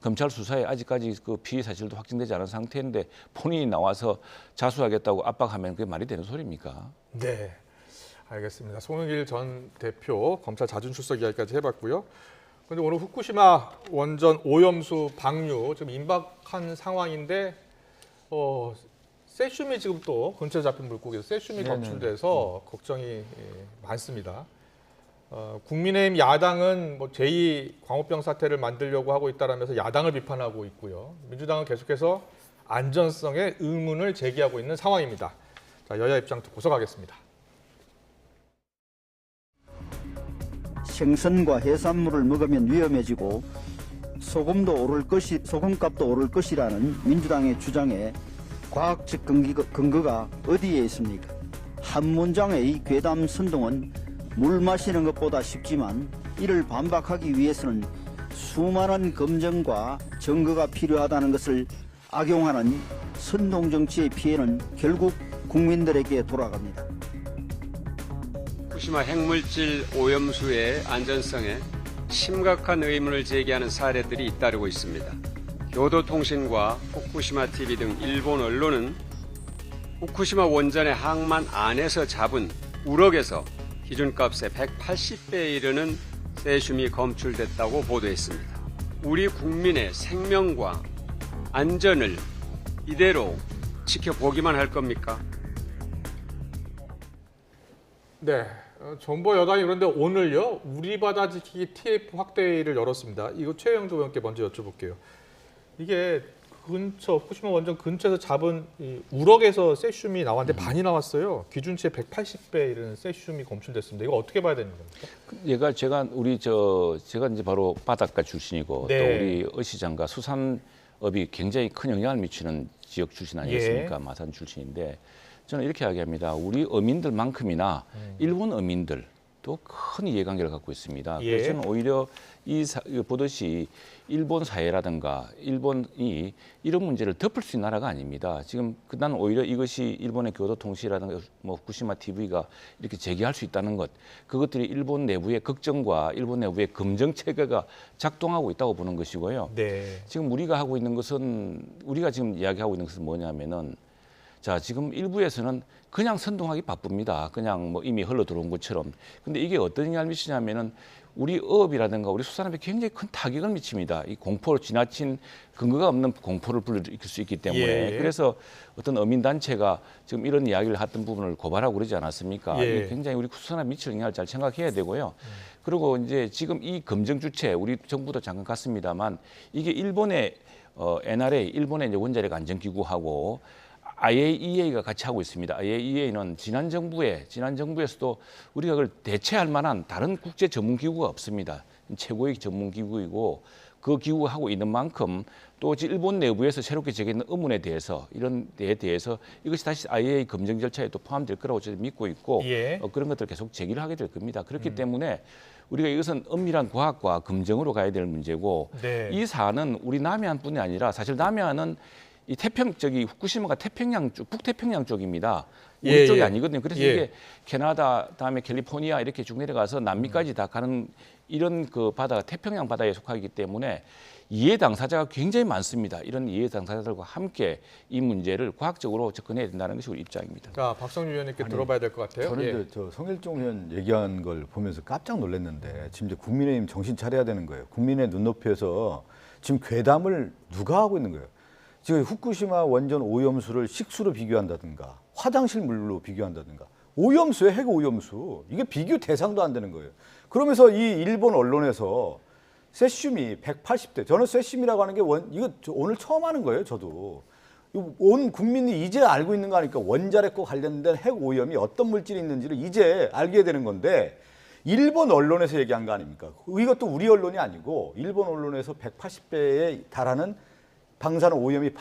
검찰 수사에 아직까지 그 피의 사실도 확정되지 않은 상태인데 본인이 나와서 자수하겠다고 압박하면 그게 말이 되는 소리입니까? 네, 알겠습니다. 송영길 전 대표 검찰 자진 출석 이야기까지 해봤고요. 그런데 오늘 후쿠시마 원전 오염수 방류 지금 임박한 상황인데 세슘이 지금 또 근처에 잡힌 물고기에서 세슘이 검출돼서 걱정이 많습니다. 국민의힘 야당은 뭐 제2 광우병 사태를 만들려고 하고 있다라면서 야당을 비판하고 있고요. 민주당은 계속해서 안전성에 의문을 제기하고 있는 상황입니다. 자, 여야 입장 듣고서 가겠습니다. 생선과 해산물을 먹으면 위험해지고 소금값도 오를 것이라는 민주당의 주장에 과학적 근거가 어디에 있습니까? 한 문장의 괴담 선동은 물 마시는 것보다 쉽지만 이를 반박하기 위해서는 수많은 검증과 증거가 필요하다는 것을 악용하는 선동 정치의 피해는 결국 국민들에게 돌아갑니다. 후쿠시마 핵물질 오염수의 안전성에 심각한 의문을 제기하는 사례들이 잇따르고 있습니다. 교도통신과 후쿠시마 TV 등 일본 언론은 후쿠시마 원전의 항만 안에서 잡은 우럭에서 기준값의 180배에 이르는 세슘이 검출됐다고 보도했습니다. 우리 국민의 생명과 안전을 이대로 지켜보기만 할 겁니까? 네, 정보 여당이 그런데 오늘요 우리 바다 지키기 TF 확대회의를 열었습니다. 이거 최영도 의원께 먼저 여쭤볼게요. 이게 후쿠시마 원전 근처에서 잡은 이 우럭에서 세슘이 나왔는데 많이 나왔어요. 기준치의 180배 이르는 세슘이 검출됐습니다. 이거 어떻게 봐야 되는 겁니까? 제가 이제 바로 바닷가 출신이고 네. 또 우리 어시장과 수산업이 굉장히 큰 영향을 미치는 지역 출신 아니겠습니까? 예. 마산 출신인데 저는 이렇게 이야기합니다. 우리 어민들만큼이나 일본 어민들도 큰 이해관계를 갖고 있습니다. 예. 그래서 저는 오히려 보듯이 일본 사회라든가 일본이 이런 문제를 덮을 수 있는 나라가 아닙니다. 지금 나는 오히려 이것이 일본의 교도통신이라든가 뭐 후쿠시마 TV가 이렇게 제기할 수 있다는 것, 그것들이 일본 내부의 걱정과 일본 내부의 검증 체계가 작동하고 있다고 보는 것이고요. 네. 지금 우리가 지금 이야기하고 있는 것은 뭐냐면은 자, 지금 일부에서는 그냥 선동하기 바쁩니다. 그냥 뭐 이미 흘러 들어온 것처럼. 근데 이게 어떤 영향을 미치냐면은 우리 어업이라든가 우리 수산업에 굉장히 큰 타격을 미칩니다. 이 공포로 지나친 근거가 없는 공포를 불러일으킬 수 있기 때문에. 예. 그래서 어떤 어민단체가 지금 이런 이야기를 했던 부분을 고발하고 그러지 않았습니까? 예. 이게 굉장히 우리 수산업에 미칠 영향을 잘 생각해야 되고요. 그리고 이제 지금 이 검증 주체, 우리 정부도 잠깐 갔습니다만 이게 일본의 NRA, 일본의 이제 원자력 안전기구하고 IAEA가 같이 하고 있습니다. IAEA는 지난 정부에서도 우리가 그걸 대체할 만한 다른 국제 전문 기구가 없습니다. 최고의 전문 기구이고 그 기구가 하고 있는 만큼 또 일본 내부에서 새롭게 제기된 의문에 대해서 이런 데에 대해서 이것이 다시 IAEA 검증 절차에 또 포함될 거라고 저는 믿고 있고 예. 그런 것들을 계속 제기를 하게 될 겁니다. 그렇기 때문에 우리가 이것은 엄밀한 과학과 검증으로 가야 될 문제고 네. 이 사안은 우리 남해안뿐이 아니라 사실 남해안은 이 태평 저기 후쿠시마가 태평양 쪽, 북태평양 쪽입니다. 우리 예, 쪽이 예. 아니거든요. 그래서 예. 이게 캐나다 다음에 캘리포니아 이렇게 쭉 내려가서 남미까지 다 가는 이런 그 바다가 태평양 바다에 속하기 때문에 이해 당사자가 굉장히 많습니다. 이런 이해 당사자들과 함께 이 문제를 과학적으로 접근해야 된다는 것이 우리 입장입니다. 자, 박성준 위원님께 들어봐야 될 것 같아요. 저는 예. 이제 저 성일종 의원 얘기한 걸 보면서 깜짝 놀랐는데 지금 이제 국민의힘 정신 차려야 되는 거예요. 국민의 눈높이에서 지금 괴담을 누가 하고 있는 거예요. 지금 후쿠시마 원전 오염수를 식수로 비교한다든가 화장실 물로 비교한다든가 오염수에 핵 오염수 이게 비교 대상도 안 되는 거예요. 그러면서 이 일본 언론에서 세슘이 180대 저는 세슘이라고 하는 게 이거 오늘 처음 하는 거예요. 저도 온 국민이 이제 알고 있는 거 아니까 원자력과 관련된 핵 오염이 어떤 물질이 있는지를 이제 알게 되는 건데 일본 언론에서 얘기한 거 아닙니까? 이것도 우리 언론이 아니고 일본 언론에서 180배에 달하는 방사능 오염이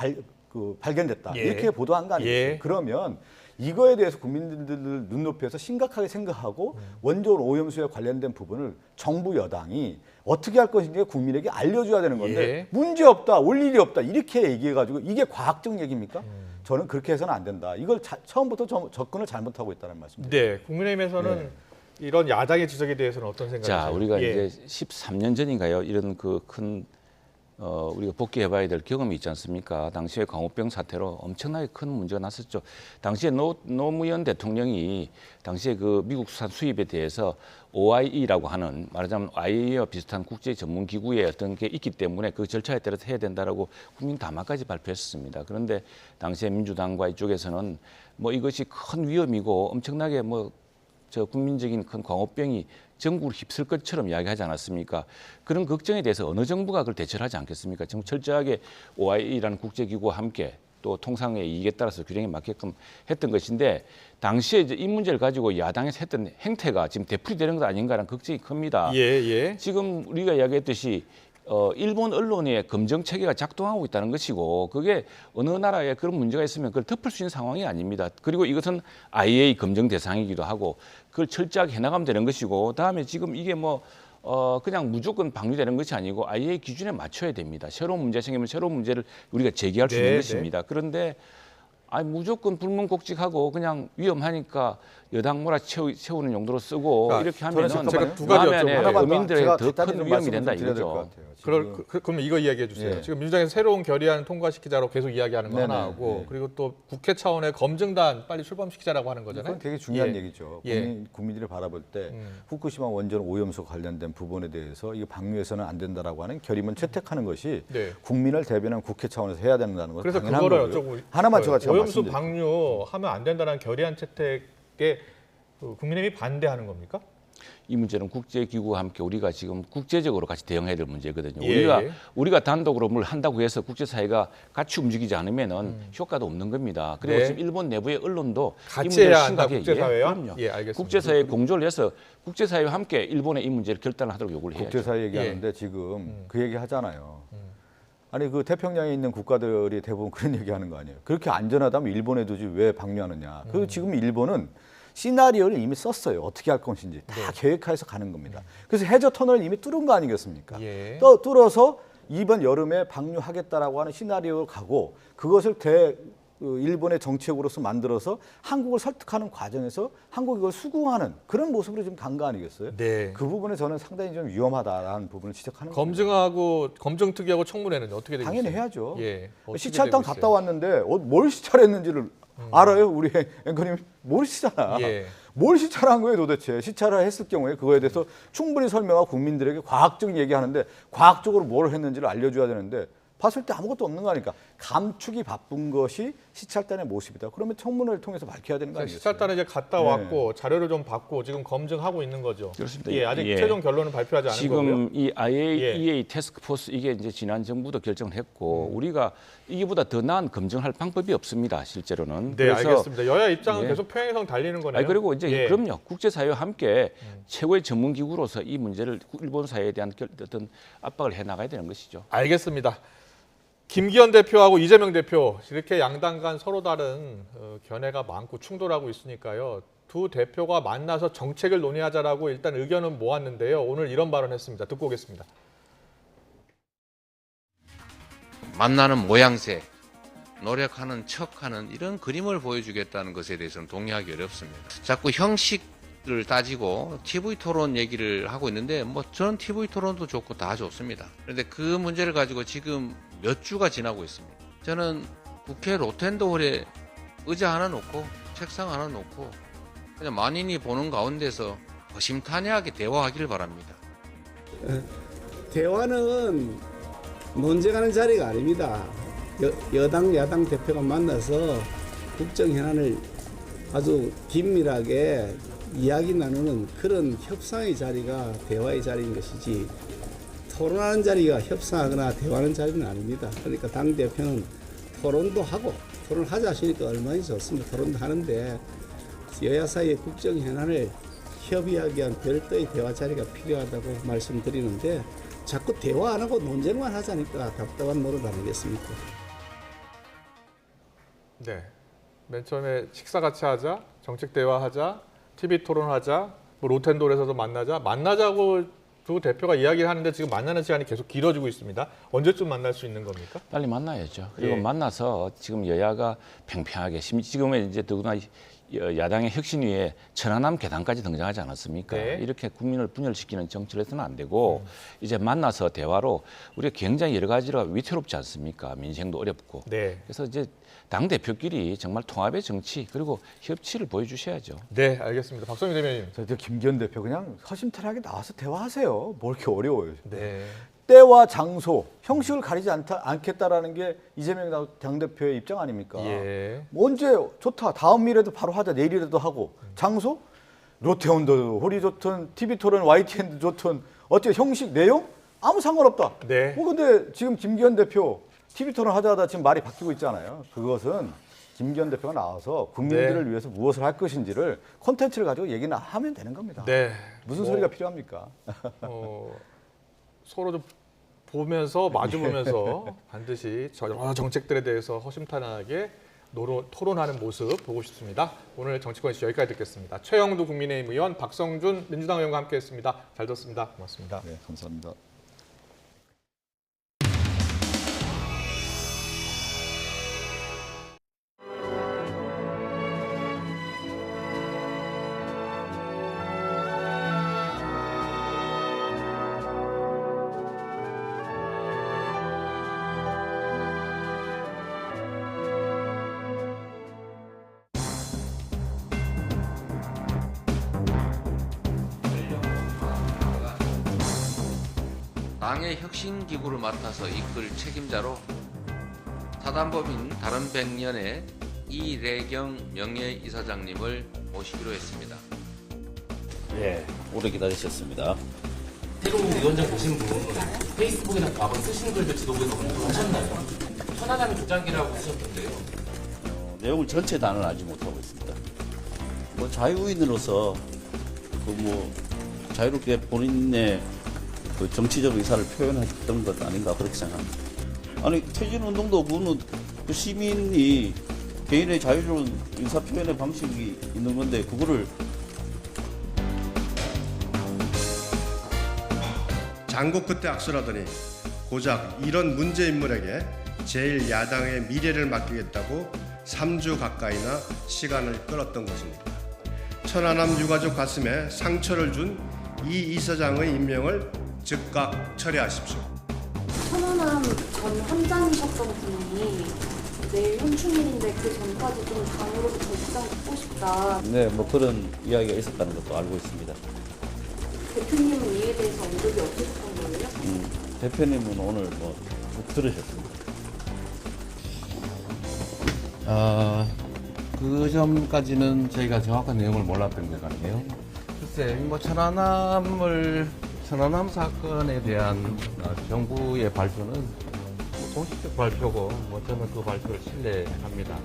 발견됐다. 예. 이렇게 보도한 거 아니겠어요? 예. 그러면 이거에 대해서 국민들 눈높이에서 심각하게 생각하고 원전 오염수에 관련된 부분을 정부 여당이 어떻게 할 것인지 국민에게 알려줘야 되는 건데 예. 문제 없다, 올 일이 없다 이렇게 얘기해가지고 이게 과학적 얘기입니까? 저는 그렇게 해서는 안 된다. 이걸 처음부터 접근을 잘못하고 있다는 말씀입니다. 네, 국민의힘에서는 이런 야당의 지적에 대해서는 어떤 생각이세요? 자, 우리가 예. 이제 13년 전인가요? 이런 그 큰 우리가 복귀해봐야 될 경험이 있지 않습니까? 당시에 광우병 사태로 엄청나게 큰 문제가 났었죠. 당시에 노무현 대통령이 당시에 그 미국 수산 수입에 대해서 OIE라고 하는 말하자면 IAEA와 비슷한 국제 전문 기구의 어떤 게 있기 때문에 그 절차에 따라서 해야 된다라고 국민 담화까지 발표했습니다. 그런데 당시에 민주당과 이쪽에서는 뭐 이것이 큰 위험이고 엄청나게 저 국민적인 큰 광우병이 전국을 휩쓸 것처럼 이야기하지 않았습니까? 그런 걱정에 대해서 어느 정부가 그걸 대처를 하지 않겠습니까? 지금 철저하게 OIE라는 국제기구와 함께 또 통상의 이익에 따라서 규정에 맞게끔 했던 것인데 당시에 이제 이 문제를 가지고 야당에서 했던 행태가 지금 되풀이되는 것 아닌가라는 걱정이 큽니다. 지금 우리가 이야기했듯이 일본 언론의 검증 체계가 작동하고 있다는 것이고 그게 어느 나라에 그런 문제가 있으면 그걸 덮을 수 있는 상황이 아닙니다. 그리고 이것은 IAEA 검증 대상이기도 하고 그걸 철저하게 해나가면 되는 것이고 다음에 지금 이게 그냥 무조건 방류되는 것이 아니고 IAEA 기준에 맞춰야 됩니다. 새로운 문제 생기면 새로운 문제를 우리가 제기할 수 있는 것입니다. 그런데 무조건 불문곡직하고 그냥 위험하니까 여당 몰아채우는 용도로 쓰고 이렇게 하면은 제가 두 가지 여쭤볼게요. 국민들에게 더 큰 위험이 된다 이거죠. 그럼 이거 이야기해 주세요. 지금 민주당에서 새로운 결의안 통과시키자라고 계속 이야기하는 거 하나 하고 그리고 또 국회 차원의 검증단 빨리 출범시키자라고 하는 거잖아요. 그건 되게 중요한 얘기죠. 국민들이 바라볼 때 후쿠시마 원전 오염수 관련된 부분에 대해서 이거 방류해서는 안 된다라고 하는 결의문 채택하는 것이 국민을 대변한 국회 차원에서 해야 된다는 건 그래서 당연한 그거를 거고요. 여쭤보고 하나만 제가 오염수 방류하면 안 된다는 결의안 채택에 국민의힘이 반대하는 겁니까? 이 문제는 국제기구와 함께 우리가 지금 국제적으로 같이 대응해야 될 문제거든요. 우리가 단독으로 뭘 한다고 해서 국제사회가 같이 움직이지 않으면은 효과도 없는 겁니다. 그리고 지금 일본 내부의 언론도 같이 이 문제를 해야 한다, 심각하게 국제사회요? 그럼요. 알겠습니다. 국제사회에 공조를 해서 국제사회와 함께 일본의 이 문제를 결단을 하도록 요구를 해야죠. 국제사회 얘기하는데 지금 그 얘기 하잖아요. 아니 그 태평양에 있는 국가들이 대부분 그런 얘기하는 거 아니에요. 그렇게 안전하다면 일본에 두지 왜 방류하느냐. 그리고 지금 일본은 시나리오를 이미 썼어요. 어떻게 할 것인지 다 계획해서 가는 겁니다. 그래서 해저 터널을 이미 뚫은 거 아니겠습니까? 또 뚫어서 이번 여름에 방류하겠다라고 하는 시나리오를 가고 그것을 일본의 정책으로서 만들어서 한국을 설득하는 과정에서 한국이 그걸 수긍하는 그런 모습으로 지금 간 거 아니겠어요? 그 부분에 저는 상당히 좀 위험하다라는 부분을 지적하는 거예요. 검증특위하고 청문회는 어떻게 되고 당연히 있어요? 해야죠. 어떻게 시찰단 되고 갔다 있어요? 왔는데 뭘 시찰했는지를 알아요? 우리 앵커님 모르시잖아. 뭘 시찰한 거예요 도대체? 시찰을 했을 경우에 그거에 대해서 충분히 설명하고 국민들에게 과학적인 얘기하는데 과학적으로 뭘 했는지를 알려줘야 되는데 봤을 때 아무것도 없는 거 아닙니까? 감추기 바쁜 것이 시찰단의 모습이다. 그러면 청문회를 통해서 밝혀야 되는 거 아니겠어요? 시찰단에 이제 갔다 왔고 자료를 좀 받고 지금 검증하고 있는 거죠. 그렇습니다. 아직 최종 결론은 발표하지 않은 거고요. 지금 이 IAEA 태스크포스 이게 이제 지난 정부도 결정을 했고 우리가 이게보다 더 나은 검증할 방법이 없습니다. 실제로는. 그래서 알겠습니다. 여야 입장은 계속 평행선 달리는 거네요. 그리고 이제 그럼요. 국제사회와 함께 최고의 전문기구로서 이 문제를 일본 사회에 대한 어떤 압박을 해나가야 되는 것이죠. 알겠습니다. 김기현 대표하고 이재명 대표 이렇게 양당 간 서로 다른 견해가 많고 충돌하고 있으니까요. 두 대표가 만나서 정책을 논의하자라고 일단 의견은 모았는데요. 오늘 이런 발언했습니다. 듣고 오겠습니다. 만나는 모양새 노력하는 척하는 이런 그림을 보여주겠다는 것에 대해서는 동의하기 어렵습니다. 자꾸 형식을 따지고 TV 토론 얘기를 하고 있는데 뭐 저는 TV 토론도 좋고 다 좋습니다. 그런데 그 문제를 가지고 지금 몇 주가 지나고 있습니다. 저는 국회 로텐더홀에 의자 하나 놓고 책상 하나 놓고 그냥 만인이 보는 가운데서 허심탄회하게 대화하기를 바랍니다. 대화는 논쟁하는 자리가 아닙니다. 여당 야당 대표가 만나서 국정 현안을 아주 긴밀하게 이야기 나누는 그런 협상의 자리가 대화의 자리인 것이지 토론하는 자리가 협상하거나 대화하는 자리는 아닙니다. 그러니까 당 대표는 토론도 하고 토론을 하자 하시니까 얼마나 좋습니다. 토론도 하는데 여야 사이의 국정 현안을 협의하기 위한 별도의 대화 자리가 필요하다고 말씀드리는데 자꾸 대화 안 하고 논쟁만 하자니까 답답한 노릇 아니겠습니까? 네, 맨 처음에 식사 같이 하자, 정책 대화하자, TV 토론하자, 뭐 로텐돌에서도 만나자고 두 대표가 이야기를 하는데 지금 만나는 시간이 계속 길어지고 있습니다. 언제쯤 만날 수 있는 겁니까? 빨리 만나야죠. 그리고 예. 만나서 지금 여야가 팽팽하게 지금은 이제 더구나 야당의 혁신위에 천안함 계단까지 등장하지 않았습니까? 네. 이렇게 국민을 분열시키는 정치를 해서는 안 되고 이제 만나서 대화로 우리가 굉장히 여러 가지로 위태롭지 않습니까? 민생도 어렵고. 네. 그래서 이제 당 대표끼리 정말 통합의 정치 그리고 협치를 보여주셔야죠. 네, 알겠습니다. 박성민 대변인. 저 김기현 대표 그냥 허심탄회하게 나와서 대화하세요. 뭘 이렇게 어려워요. 네. 때와 장소, 형식을 가리지 않겠다라는 게 이재명 당대표의 입장 아닙니까? 예. 뭐 언제 좋다. 다음이라도 바로 하자. 내일이라도 하고. 장소? 롯데온더 홀이 좋든 TV토론 YTN도 좋든 어째 형식, 내용? 아무 상관없다. 네. 근데 지금 김기현 대표 TV토론 하다 지금 말이 바뀌고 있잖아요. 그것은 김기현 대표가 나와서 국민들을 네. 위해서 무엇을 할 것인지를 콘텐츠를 가지고 얘기나 하면 되는 겁니다. 네. 무슨 소리가 필요합니까? 서로 좀 보면서 마주 보면서 반드시 여러 정책들에 대해서 허심탄회하게 토론하는 모습 보고 싶습니다. 오늘 정치권 이슈 여기까지 듣겠습니다. 최영두 국민의힘 의원, 박성준 민주당 의원과 함께했습니다. 잘 들었습니다. 고맙습니다. 네, 감사합니다. 당의 혁신기구를 맡아서 이끌 책임자로 사단법인 다른백년의 이래경 명예이사장님을 모시기로 했습니다. 예, 오래 기다리셨습니다. 새로운 위원장 되신 분 페이스북이나 과거 쓰신 글들 지도부에서 공부하셨나요? 천안함 조작이라고 쓰셨던데요. 내용을 전체 다는 알지 못하고 있습니다. 뭐 자유인으로서 자유롭게 본인의 그 정치적 의사를 표현했던 것 아닌가 그렇게 생각합니다. 아니 퇴진운동도 그 시민이 개인의 자유로운 의사 표현의 방식이 있는 건데 그거를 장고 끝에 악수라더니 고작 이런 문제 인물에게 제1야당의 미래를 맡기겠다고 3주 가까이나 시간을 끌었던 것입니다. 천안함 유가족 가슴에 상처를 준 이 이사장의 임명을 즉각 처리하십시오. 천안함 전 함장이셨던 분이 내일 현충일인데 그 전까지 좀 장으로서 적장 듣고 싶다. 네, 뭐 그런 이야기가 있었다는 것도 알고 있습니다. 대표님은 이에 대해서 언급이 없으셨던 거예요? 대표님은 오늘 뭐 들으셨습니다. 그 점까지는 저희가 정확한 내용을 몰랐던 것 같네요. 글쎄, 뭐 천안함 사건에 대한 정부의 발표는 공식적 발표고, 뭐 저는 그 발표를 신뢰합니다.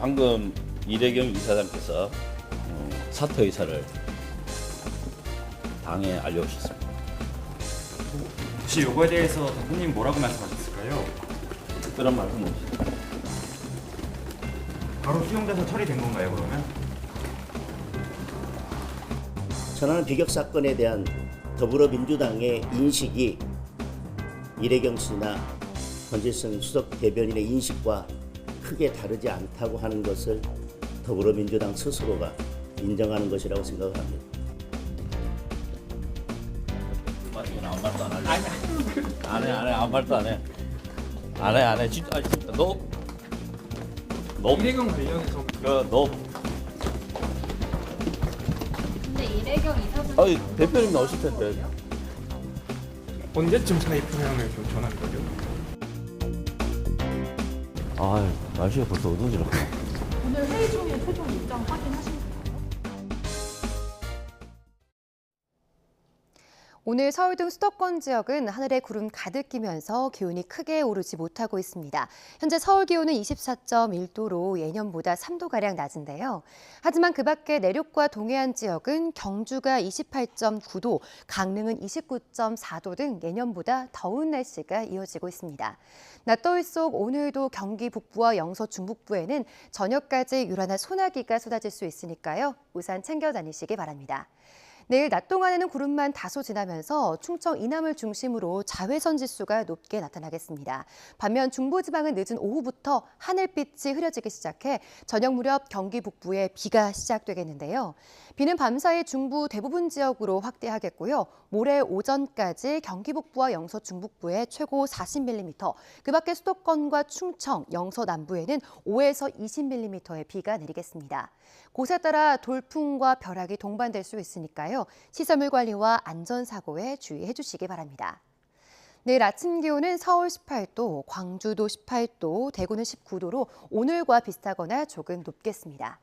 방금 이래경 이사장께서 사퇴 의사를 당에 알려주셨습니다. 혹시 요거에 대해서 대표님 뭐라고 말씀하셨을까요? 특별한 말씀 없이 바로 수용돼서 처리된 건가요, 그러면? 천안함 비격 사건에 대한 더불어민주당의 인식이 이래경 씨나 권재성 수석 대변인의 인식과 크게 다르지 않다고 하는 것을 더불어민주당 스스로가 인정하는 것이라고 생각을 합니다. 아무 말도 안 할래. 안 해. 아무 말도 안 해. 안 해. 진짜 너. 이래경 관련해서. 너. 근데 이래경 이사분 아니 대표님 나오실 텐데. 언제쯤 사의 평양을 좀 전할 거죠? 아 날씨가 벌써 어두워지라. 오늘 회의 중에 최종 입장 확인하신 건가요? 오늘 서울 등 수도권 지역은 하늘에 구름 가득 끼면서 기온이 크게 오르지 못하고 있습니다. 현재 서울 기온은 24.1도로 예년보다 3도가량 낮은데요. 하지만 그 밖에 내륙과 동해안 지역은 경주가 28.9도, 강릉은 29.4도 등 예년보다 더운 날씨가 이어지고 있습니다. 낮더위 속 오늘도 경기 북부와 영서 중북부에는 저녁까지 유란한 소나기가 쏟아질 수 있으니까요. 우산 챙겨 다니시기 바랍니다. 내일 낮 동안에는 구름만 다소 지나면서 충청 이남을 중심으로 자외선 지수가 높게 나타나겠습니다. 반면 중부지방은 늦은 오후부터 하늘빛이 흐려지기 시작해 저녁 무렵 경기 북부에 비가 시작되겠는데요. 비는 밤사이 중부 대부분 지역으로 확대하겠고요. 모레 오전까지 경기 북부와 영서 중북부에 최고 40mm, 그 밖에 수도권과 충청, 영서 남부에는 5에서 20mm의 비가 내리겠습니다. 곳에 따라 돌풍과 벼락이 동반될 수 있으니까요. 시설물 관리와 안전사고에 주의해 주시기 바랍니다. 내일 아침 기온은 서울 18도, 광주도 18도, 대구는 19도로 오늘과 비슷하거나 조금 높겠습니다.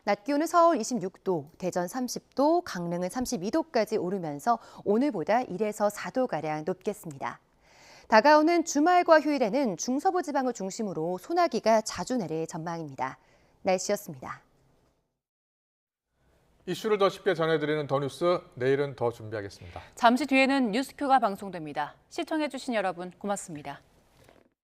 낮 기온은 서울 26도, 대전 30도, 강릉은 32도까지 오르면서 오늘보다 1에서 4도가량 높겠습니다. 다가오는 주말과 휴일에는 중서부 지방을 중심으로 소나기가 자주 내릴 전망입니다. 날씨였습니다. 이슈를 더 쉽게 전해드리는 더 뉴스, 내일은 더 준비하겠습니다. 잠시 뒤에는 뉴스큐가 방송됩니다. 시청해주신 여러분 고맙습니다.